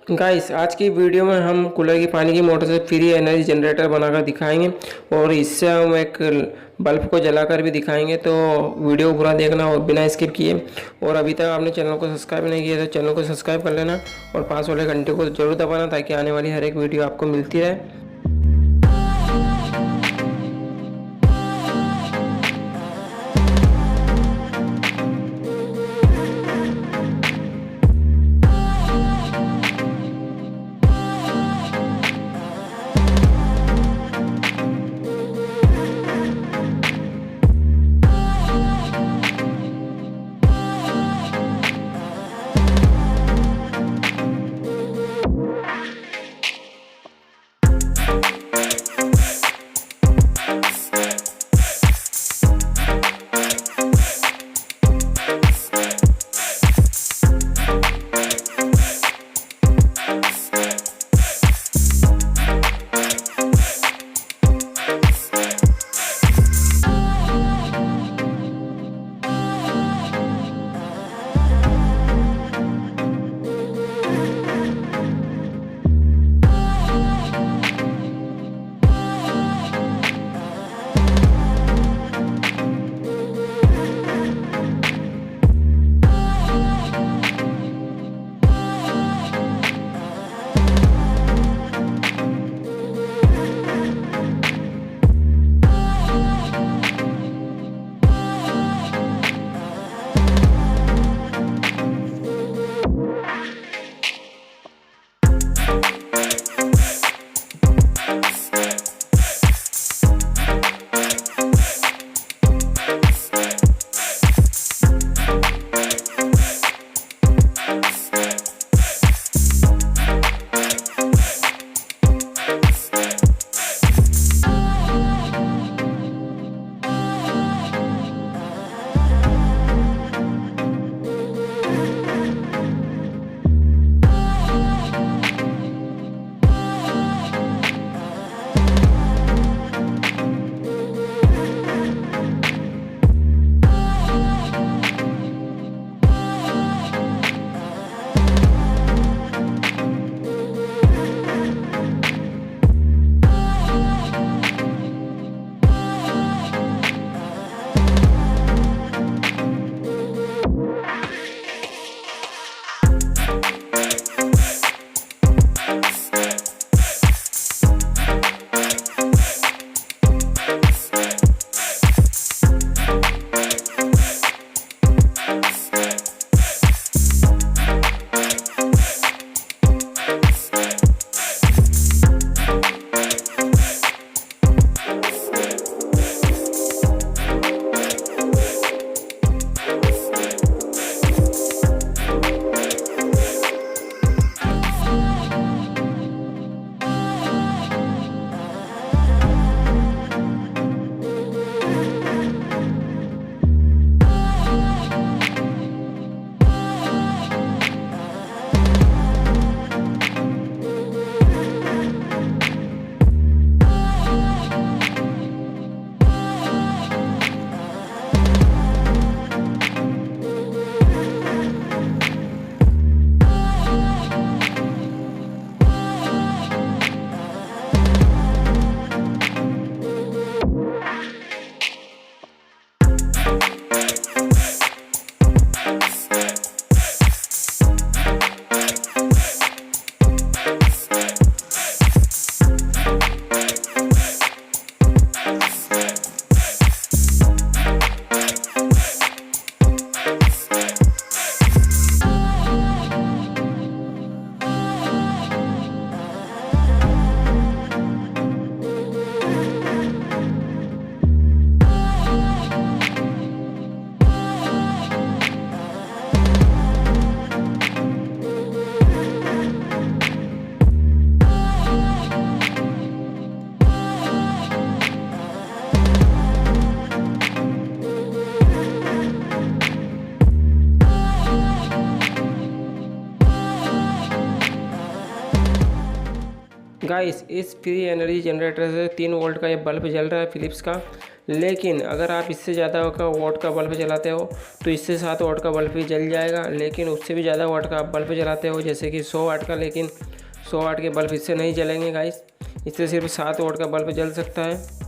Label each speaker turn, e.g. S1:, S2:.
S1: गाइस आज की वीडियो में हम कूलर की पानी की मोटर से फ्री एनर्जी जनरेटर बनाकर दिखाएंगे और इससे हम एक बल्ब को जलाकर भी दिखाएंगे। तो वीडियो पूरा देखना और बिना स्किप किए। और अभी तक आपने चैनल को सब्सक्राइब नहीं किया तो चैनल को सब्सक्राइब कर लेना और पास वाले घंटे को जरूर दबाना ताकि आने वाली हर एक वीडियो आपको मिलती रहे। गाइस इस फ्री एनर्जी जनरेटर से 3 वोल्ट का ये बल्ब जल रहा है फिलिप्स का। लेकिन अगर आप इससे ज़्यादा का वाट का बल्ब जलाते हो तो इससे 7 वाट का बल्ब भी जल जाएगा। लेकिन उससे भी ज़्यादा वाट का आप बल्ब जलाते हो जैसे कि 100 वाट का, लेकिन 100 वाट के बल्ब इससे नहीं जलेंगे गाइस, इससे सिर्फ 7 वाट का बल्ब जल सकता है।